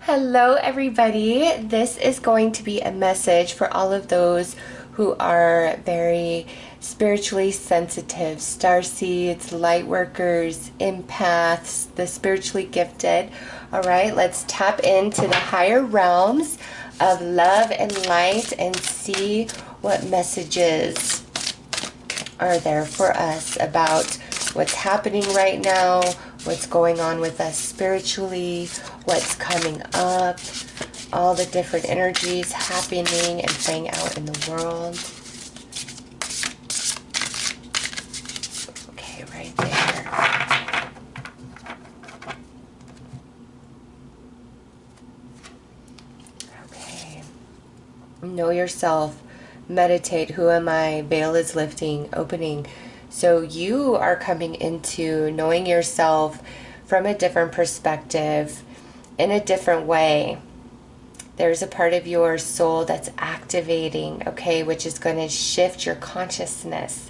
Hello, everybody. This is going to be a message for all of those who are very spiritually sensitive, starseeds, lightworkers, empaths, the spiritually gifted. All right, let's tap into the higher realms of love and light and see what messages are there for us about what's happening right now, what's going on with us spiritually, what's coming up, all the different energies happening and playing out in the world. Okay, right there. Okay. Know yourself. Meditate. Who am I? Veil is lifting, opening. So you are coming into knowing yourself from a different perspective, in a different way. There's a part of your soul that's activating, okay, which is going to shift your consciousness.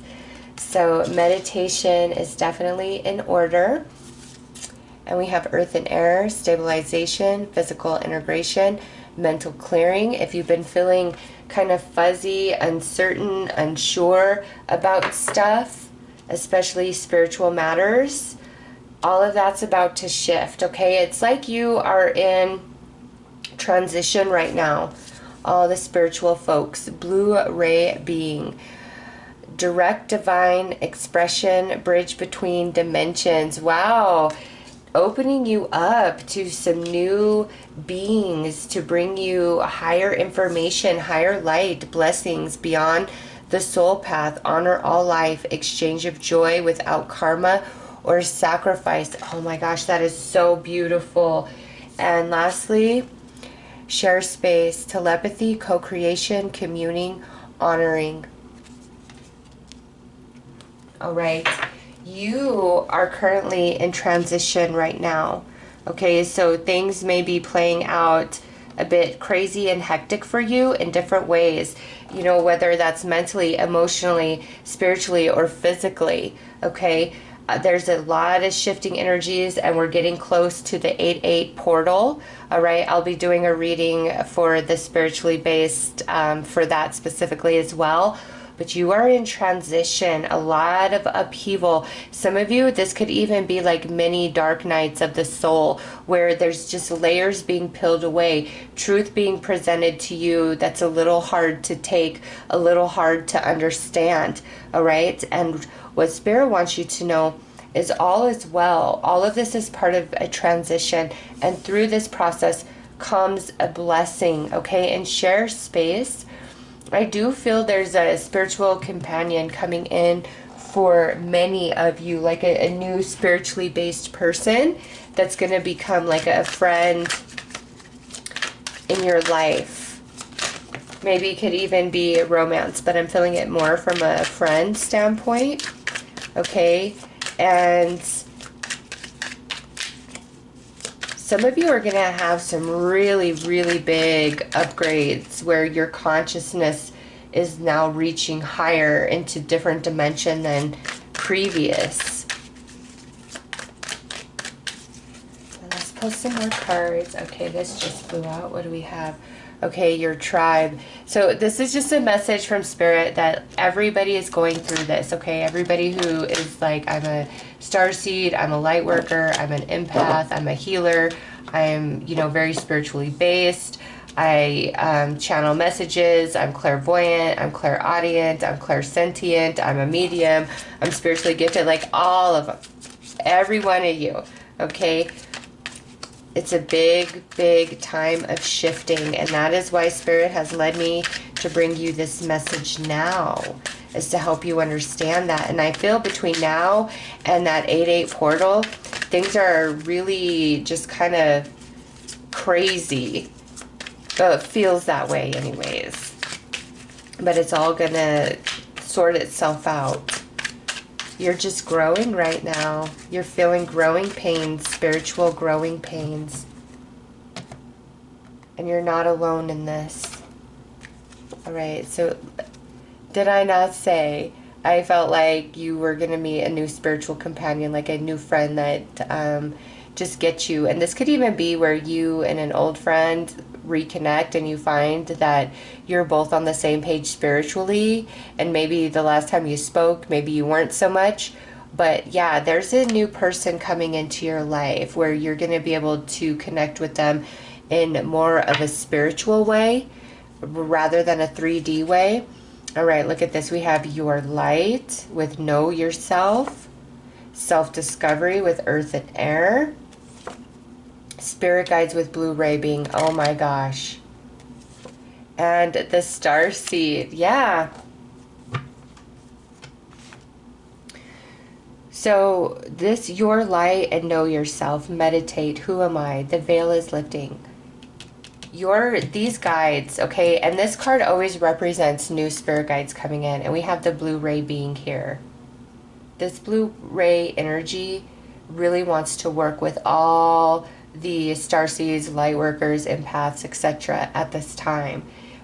So meditation is definitely in order. And we have earth and air, stabilization, physical integration, mental clearing. If you've been feeling kind of fuzzy, uncertain, unsure about stuff, especially spiritual matters, all of that's about to shift, okay? It's like you are in transition right now. All the spiritual folks, blue ray being, direct divine expression, bridge between dimensions. Wow. Opening you up to some new beings to bring you higher information, higher light, blessings beyond the soul path, honor all life, exchange of joy without karma or sacrifice. Oh my gosh, that is so beautiful. And lastly, share space, telepathy, co-creation, communing, honoring. All right. You are currently in transition right now. Okay, so things may be playing out a bit crazy and hectic for you in different ways. You know, whether that's mentally, emotionally, spiritually, or physically. Okay, there's a lot of shifting energies, and we're getting close to the 8-8 portal. All right, I'll be doing a reading for the spiritually based for that specifically as well. But you are in transition, a lot of upheaval. Some of you, this could even be like mini dark nights of the soul, where there's just layers being peeled away, truth being presented to you that's a little hard to take, a little hard to understand, all right? And what Spirit wants you to know is all is well. All of this is part of a transition, and through this process comes a blessing, okay? And share space. I do feel there's a spiritual companion coming in for many of you, like a new spiritually based person that's going to become like a friend in your life. Maybe it could even be a romance, but I'm feeling it more from a friend standpoint. Okay, and some of you are going to have some really, really big upgrades where your consciousness is now reaching higher into different dimension than previous. Let's pull some more cards. Okay, this just flew out. What do we have? Okay, your tribe. So this is just a message from Spirit that everybody is going through this, okay? Everybody who is like, I'm a starseed, I'm a light worker, I'm an empath, I'm a healer, I'm, you know, very spiritually based. I channel messages, I'm clairvoyant, I'm clairaudient, I'm clairsentient, I'm a medium, I'm spiritually gifted, like all of them. Every one of you, okay? It's a big, big time of shifting, and that is why Spirit has led me to bring you this message now, is to help you understand that. And I feel between now and that 8-8 portal, things are really just kind of crazy. But it feels that way anyways. But it's all gonna sort itself out. You're just growing right now. You're feeling growing pains, spiritual growing pains. And you're not alone in this. All right, so did I not say I felt like you were going to meet a new spiritual companion, like a new friend that just get you. And this could even be where you and an old friend reconnect and you find that you're both on the same page spiritually, and maybe the last time you spoke, maybe you weren't so much. But yeah, there's a new person coming into your life where you're going to be able to connect with them in more of a spiritual way rather than a 3D way. All right, look at this. We have your light with know yourself, self-discovery with earth and air, spirit guides with blue ray being, oh my gosh, and the Starseed. Yeah. So this, your light and know yourself, meditate, who am I, the veil is lifting. These guides, okay, and this card always represents new spirit guides coming in, and we have the blue ray being here. This blue ray energy really wants to work with all the starseeds, lightworkers, empaths, etc. at this time.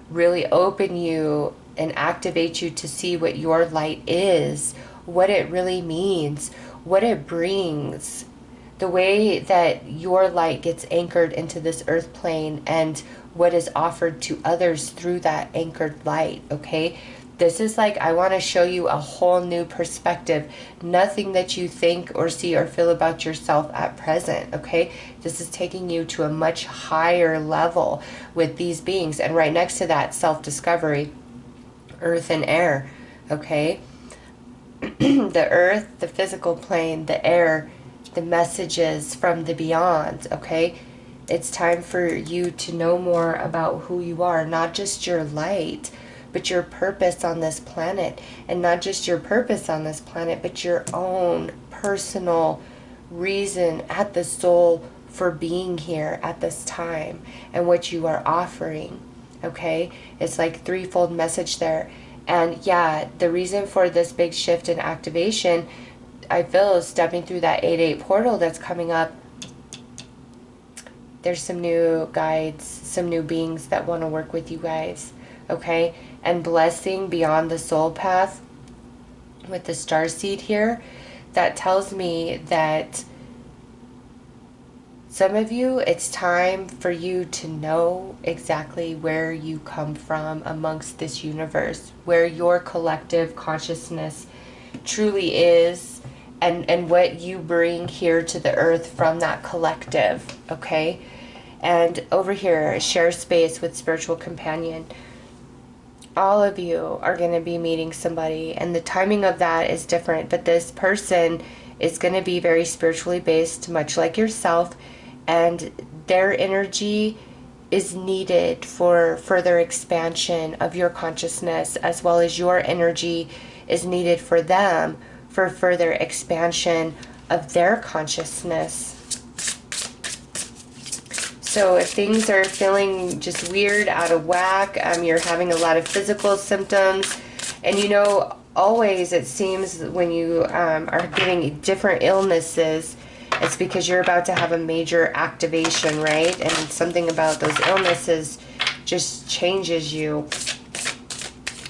Really open you and activate you to see what your light is, what it really means, what it brings, the way that your light gets anchored into this earth plane and what is offered to others through that anchored light, okay? This is like, I want to show you a whole new perspective. Nothing that you think or see or feel about yourself at present, okay? This is taking you to a much higher level with these beings. And right next to that, self-discovery, earth and air, okay? The earth, the physical plane, the air, the messages from the beyond, okay? It's time for you to know more about who you are, not just your light, but your purpose on this planet. And not just your purpose on this planet, but your own personal reason at the soul for being here at this time and what you are offering, okay? It's like threefold message there. And yeah, the reason for this big shift in activation, I feel, is stepping through that 8-8 portal that's coming up. There's some new guides, some new beings that want to work with you guys, okay? And blessing beyond the soul path with the Starseed here, that tells me that some of you, it's time for you to know exactly where you come from amongst this universe, where your collective consciousness truly is, and what you bring here to the earth from that collective, okay? And over here, share space with spiritual companion. All of you are going to be meeting somebody, and the timing of that is different, but this person is going to be very spiritually based, much like yourself, and their energy is needed for further expansion of your consciousness, as well as your energy is needed for them for further expansion of their consciousness. So if things are feeling just weird, out of whack, you're having a lot of physical symptoms, and you know, always it seems when you are getting different illnesses, it's because you're about to have a major activation, right? And something about those illnesses just changes you.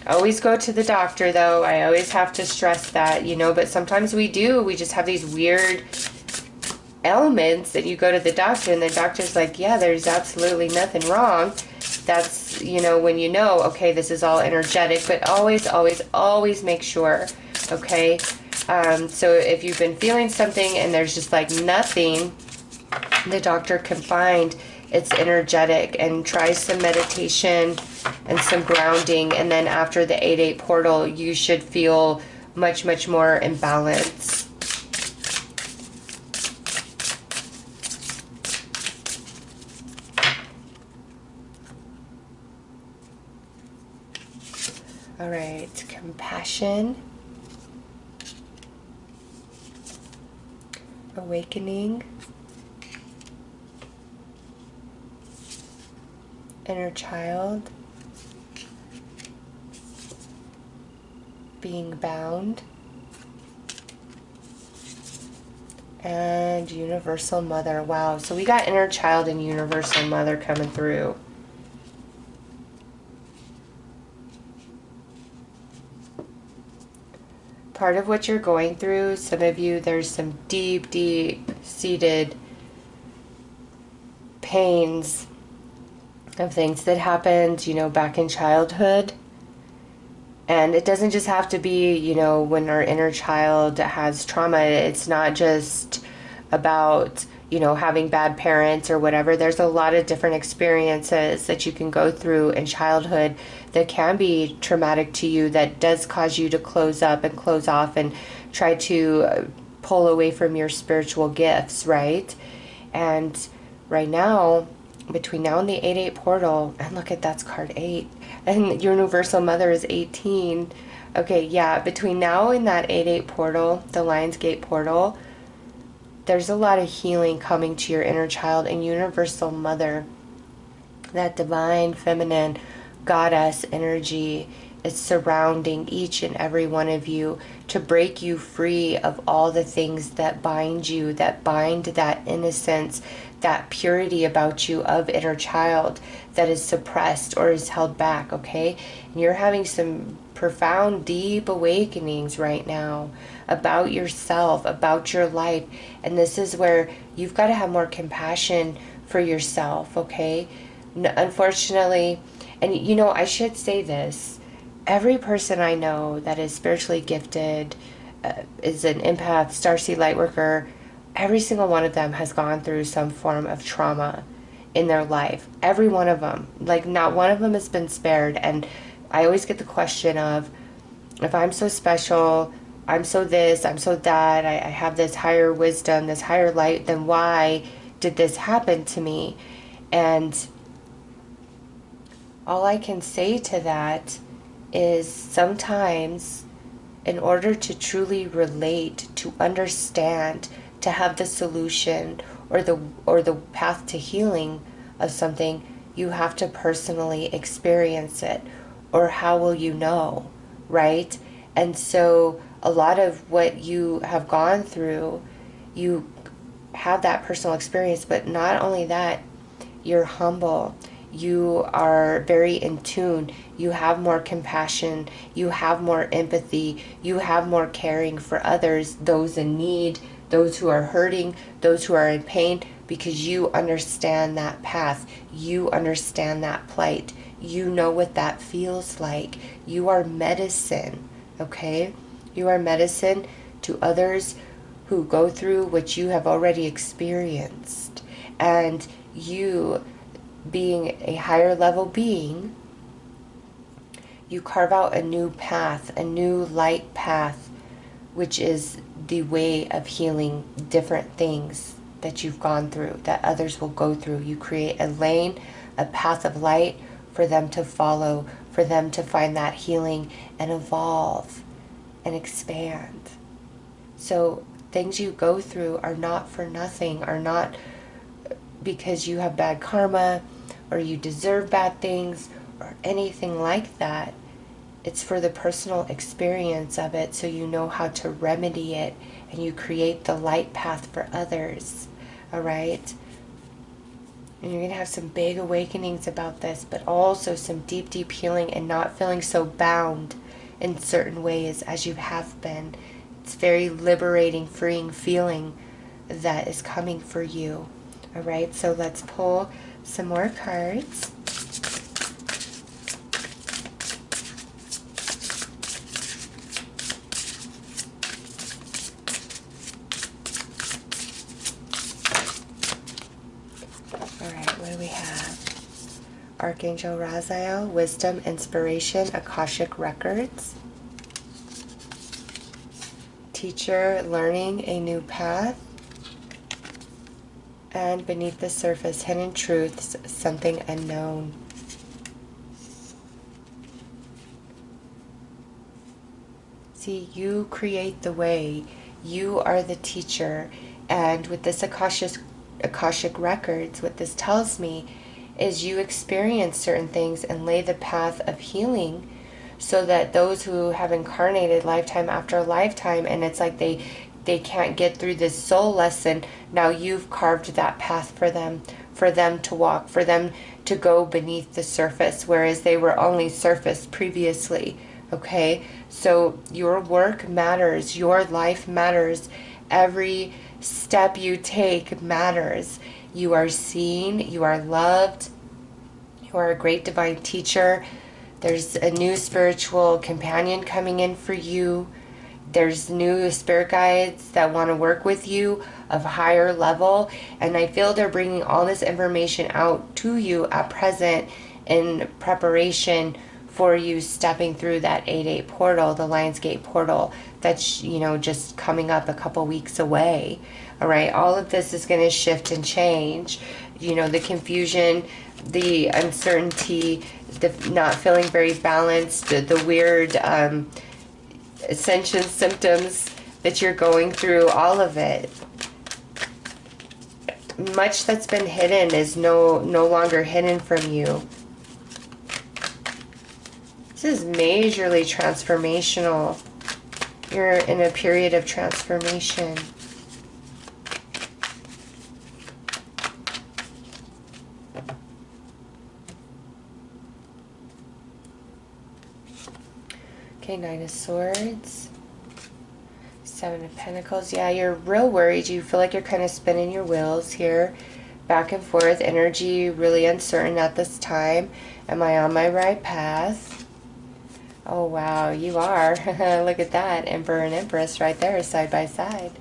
Always go to the doctor, though. I always have to stress that, you know, but sometimes we just have these weird ailments that you go to the doctor and the doctor's like, yeah, there's absolutely nothing wrong. That's, you know, when you know, okay, this is all energetic, but always, always, always make sure, okay? So if you've been feeling something and there's just like nothing, the doctor can find it's energetic, and try some meditation and some grounding, and then after the 8-8 portal, you should feel much, much more in balance. All right, compassion, awakening, inner child, being bound, and universal mother. Wow, so we got inner child and universal mother coming through. Part of what you're going through, some of you, there's some deep, deep seated pains of things that happened, back in childhood. And it doesn't just have to be, when our inner child has trauma. It's not just about, having bad parents or whatever. There's a lot of different experiences that you can go through in childhood that can be traumatic to you, that does cause you to close up and close off and try to pull away from your spiritual gifts, right? And right now, between now and the 8-8 portal, and look at that's card 8, and Universal Mother is 18. Okay, yeah, between now and that 8-8 portal, the Lion's Gate portal, there's a lot of healing coming to your inner child. And Universal Mother, that divine feminine goddess energy, is surrounding each and every one of you to break you free of all the things that bind you, that bind that innocence, that purity about you of inner child that is suppressed or is held back, okay? And you're having some profound, deep awakenings right now about yourself, about your life. And this is where you've got to have more compassion for yourself, okay? Unfortunately, and I should say this, every person I know that is spiritually gifted, is an empath, Starseed, Lightworker, every single one of them has gone through some form of trauma in their life. Every one of them. Like, not one of them has been spared. And I always get the question of, if I'm so special, I'm so this, I'm so that, I have this higher wisdom, this higher light, then why did this happen to me? And all I can say to that is, sometimes in order to truly relate, to understand, to have the solution or the path to healing of something, you have to personally experience it, or how will you know, right? And so a lot of what you have gone through, you have that personal experience, but not only that, you're humble. You are very in tune. You have more compassion. You have more empathy. You have more caring for others, those in need, those who are hurting, those who are in pain, because you understand that path. You understand that plight. You know what that feels like. You are medicine, okay? You are medicine to others who go through what you have already experienced. And you, being a higher level being, you carve out a new path, a new light path, which is the way of healing different things that you've gone through, that others will go through. You create a lane, a path of light for them to follow, for them to find that healing and evolve and expand. So things you go through are not for nothing, are not because you have bad karma or you deserve bad things or anything like that. It's for the personal experience of it, so you know how to remedy it and you create the light path for others. All right? And you're going to have some big awakenings about this, but also some deep, deep healing and not feeling so bound in certain ways as you have been. It's very liberating, freeing feeling that is coming for you. All right, so let's pull some more cards. All right, what do we have? Archangel Raziel, Wisdom, Inspiration, Akashic Records. Teacher, Learning a New Path. And Beneath the Surface, Hidden Truths, Something Unknown. See, you create the way. You are the teacher. And with this Akashic Records, what this tells me is you experience certain things and lay the path of healing so that those who have incarnated lifetime after lifetime, and it's like they can't get through this soul lesson, now you've carved that path for them to walk, for them to go beneath the surface, whereas they were only surface previously, okay? So your work matters, your life matters, every step you take matters. You are seen. You are loved. You are a great divine teacher. There's a new spiritual companion coming in for you. There's new spirit guides that want to work with you of higher level. And I feel they're bringing all this information out to you at present in preparation for you stepping through that 8-8 portal, the Lionsgate portal, that's, you know, just coming up a couple weeks away. All right, all of this is going to shift and change. You know, the confusion, the uncertainty, the not feeling very balanced, the weird ascension symptoms that you're going through, all of it. Much that's been hidden is no longer hidden from you. This is majorly transformational. You're in a period of transformation. Okay, Nine of Swords. Seven of Pentacles. Yeah, you're real worried. You feel like you're kind of spinning your wheels here. Back and forth. Energy really uncertain at this time. Am I on my right path? Oh, wow, you are. Look at that. Emperor and Empress right there, side by side.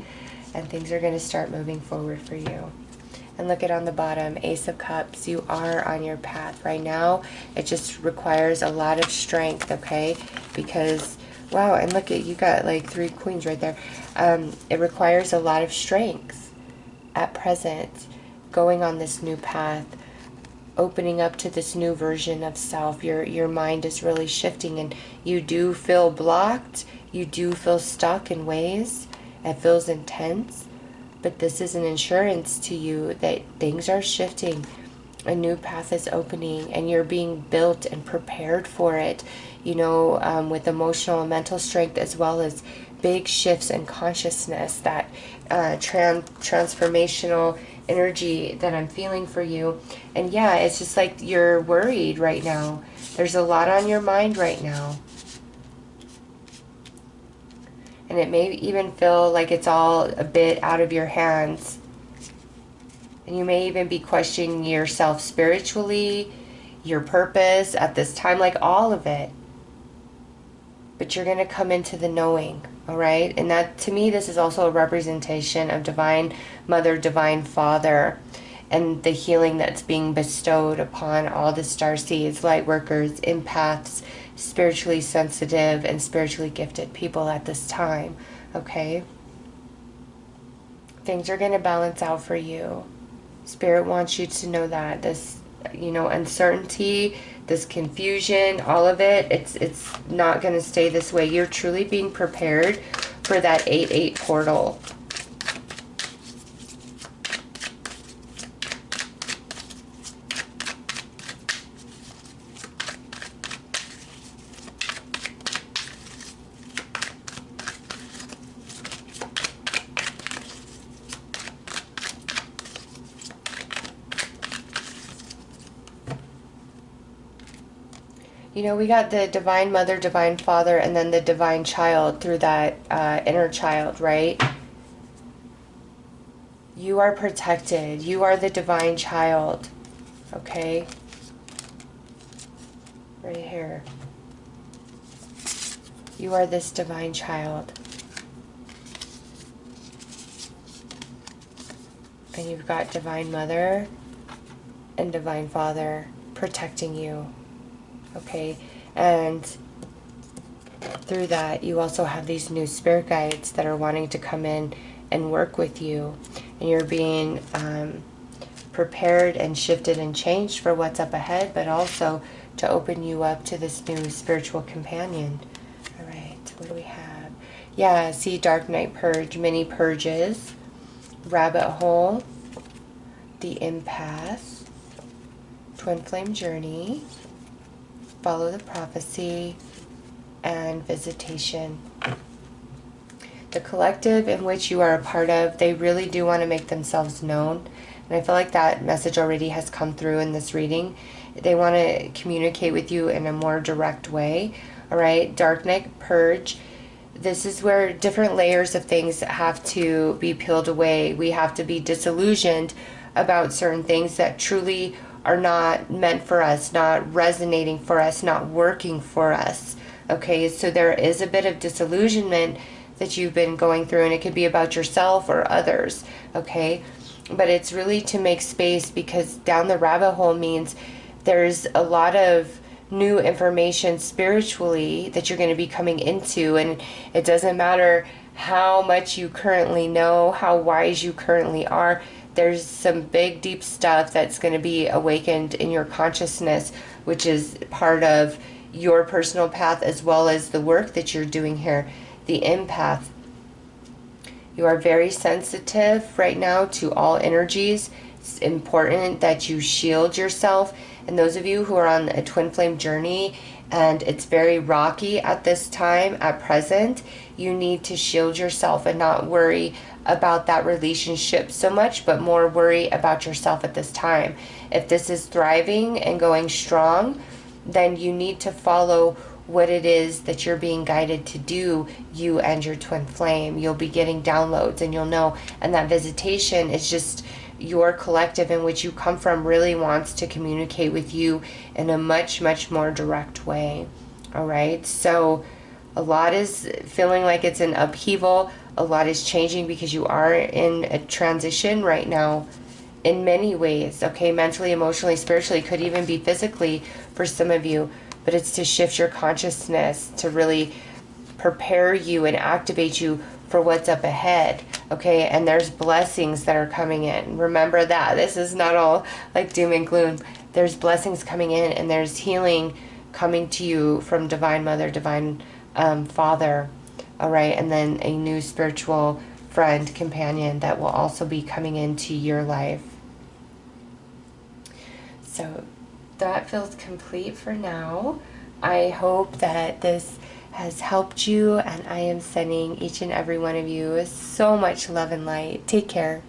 And things are going to start moving forward for you. And look at on the bottom, Ace of Cups. You are on your path right now. It just requires a lot of strength, okay? Because, wow, and look at, you got like 3 queens right there. It requires a lot of strength at present, going on this new path, opening up to this new version of self. Your mind is really shifting, and you do feel blocked. You do feel stuck in ways. It feels intense. But this is an insurance to you that things are shifting. A new path is opening, and you're being built and prepared for it. You know, with emotional and mental strength, as well as big shifts in consciousness, that transformational energy that I'm feeling for you. And yeah, it's just like you're worried right now. There's a lot on your mind right now. And it may even feel like it's all a bit out of your hands. And you may even be questioning yourself spiritually, your purpose at this time, like all of it. But you're going to come into the knowing, all right? And that, to me, this is also a representation of Divine Mother, Divine Father, and the healing that's being bestowed upon all the Starseeds, Lightworkers, Empaths, spiritually sensitive and spiritually gifted people at this time, okay? Things are going to balance out for you. Spirit wants you to know that this, you know, uncertainty, this confusion, all of it, it's not going to stay this way. You're truly being prepared for that 8-8 portal. You know, we got the Divine Mother, Divine Father, and then the Divine Child through that inner child, right? You are protected. You are the Divine Child, okay? Right here. You are this Divine Child. And you've got Divine Mother and Divine Father protecting you. Okay, and through that you also have these new spirit guides that are wanting to come in and work with you, and you're being prepared and shifted and changed for what's up ahead, but also to open you up to this new spiritual companion. All right, what do we have? Yeah, see, Dark Night Purge, mini purges, Rabbit Hole, the Empath, Twin Flame Journey, Follow the Prophecy, and Visitation. The collective in which you are a part of, they really do want to make themselves known. And I feel like that message already has come through in this reading. They want to communicate with you in a more direct way. All right, Dark Night Purge. This is where different layers of things have to be peeled away. We have to be disillusioned about certain things that truly are not meant for us, not resonating for us, not working for us. Okay, so there is a bit of disillusionment that you've been going through, and it could be about yourself or others. Okay, but it's really to make space, because down the rabbit hole means there's a lot of new information spiritually that you're going to be coming into, and it doesn't matter how much you currently know, how wise you currently are. There's some big deep stuff that's going to be awakened in your consciousness, which is part of your personal path as well as the work that you're doing here. The empath, you are very sensitive right now to all energies. It's important that you shield yourself. And those of you who are on a twin flame journey and it's very rocky at this time, at present, you need to shield yourself and not worry about that relationship so much, but more worry about yourself at this time. If this is thriving and going strong, then you need to follow what it is that you're being guided to do, you and your twin flame. You'll be getting downloads and you'll know. And that visitation is just your collective in which you come from really wants to communicate with you in a much, much more direct way. All right. So a lot is feeling like it's an upheaval. A lot is changing because you are in a transition right now in many ways. Okay. Mentally, emotionally, spiritually, could even be physically for some of you. But it's to shift your consciousness, to really prepare you and activate you for what's up ahead. Okay, and there's blessings that are coming in. Remember that. This is not all like doom and gloom. There's blessings coming in, and there's healing coming to you from Divine Mother, Divine Father. All right, and then a new spiritual friend, companion that will also be coming into your life. So that feels complete for now. I hope that this has helped you, and I am sending each and every one of you so much love and light. Take care.